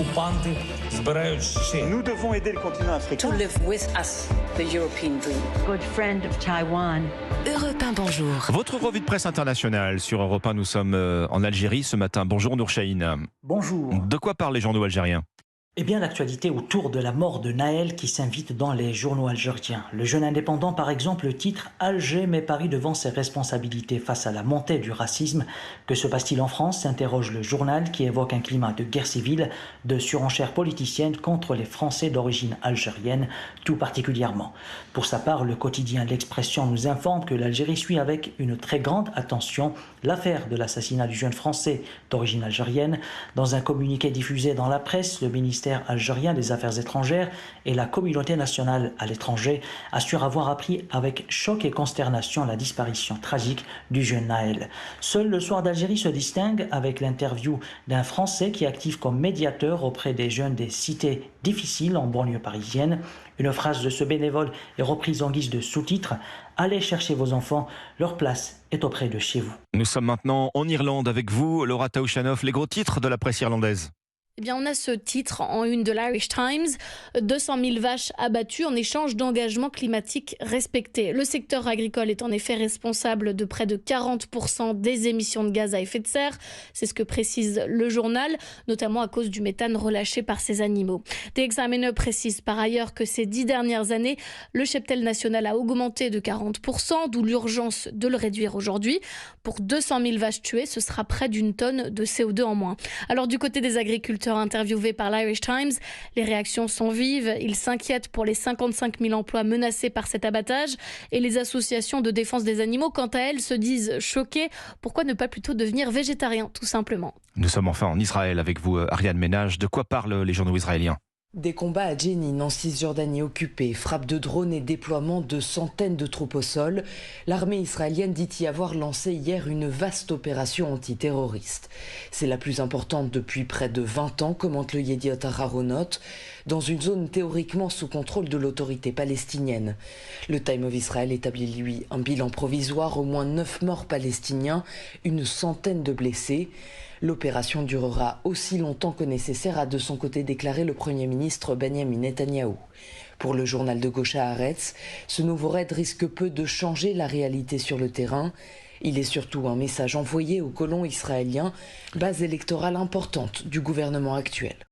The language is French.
окупанти збирають ще. Nous devons aider le continent africain. To live with us, the European dream. Good friend of Taiwan. Europe 1, bonjour. Votre revue de presse internationale sur Europe 1, nous sommes en Algérie ce matin. Bonjour Nour Chahine. Bonjour. De quoi parlent les journaux algériens ? Eh bien, l'actualité autour de la mort de Naël qui s'invite dans les journaux algériens. Le jeune indépendant, par exemple, le titre « Alger met Paris devant ses responsabilités face à la montée du racisme ». Que se passe-t-il en France ? S'interroge le journal qui évoque un climat de guerre civile, de surenchère politicienne contre les Français d'origine algérienne, tout particulièrement. Pour sa part, le quotidien L'Expression nous informe que l'Algérie suit avec une très grande attention l'affaire de l'assassinat du jeune Français d'origine algérienne. Dans un communiqué diffusé dans la presse, le ministère algérien des Affaires étrangères et la communauté nationale à l'étranger assurent avoir appris avec choc et consternation la disparition tragique du jeune Naël. Seul le Soir d'Algérie se distingue avec l'interview d'un Français qui est actif comme médiateur auprès des jeunes des cités difficiles en banlieue parisienne. Une phrase de ce bénévole est reprise en guise de sous-titre « Allez chercher vos enfants, leur place est auprès de chez vous ». Nous sommes maintenant en Irlande avec vous, Laura Taouchanoff. Les gros titres de la presse irlandaise. Eh bien, on a ce titre en une de l'Irish Times, 200 000 vaches abattues en échange d'engagements climatiques respectés. Le secteur agricole est en effet responsable de près de 40% des émissions de gaz à effet de serre. C'est ce que précise le journal, notamment à cause du méthane relâché par ces animaux. The Examiner précise par ailleurs que ces 10 dernières années, le cheptel national a augmenté de 40%, d'où l'urgence de le réduire aujourd'hui. Pour 200 000 vaches tuées, ce sera près d'une tonne de CO2 en moins. Alors du côté des agriculteurs interviewés par l'Irish Times, les réactions sont vives. Ils s'inquiètent pour les 55 000 emplois menacés par cet abattage et les associations de défense des animaux, quant à elles, se disent choquées. Pourquoi ne pas plutôt devenir végétarien, tout simplement ? Nous sommes enfin en Israël avec vous, Ariane Ménage. De quoi parlent les journaux israéliens ? Des combats à Jenin, en Cisjordanie occupée, frappes de drones et déploiement de centaines de troupes au sol. L'armée israélienne dit y avoir lancé hier une vaste opération antiterroriste. C'est la plus importante depuis près de 20 ans, commente le Yediot Aharonot, dans une zone théoriquement sous contrôle de l'autorité palestinienne. Le Time of Israel établit, lui, un bilan provisoire, au moins 9 morts palestiniens, une centaine de blessés. L'opération durera aussi longtemps que nécessaire, a de son côté déclaré le Premier ministre Benjamin Netanyahou. Pour le journal de gauche Haaretz, ce nouveau raid risque peu de changer la réalité sur le terrain. Il est surtout un message envoyé aux colons israéliens, base électorale importante du gouvernement actuel.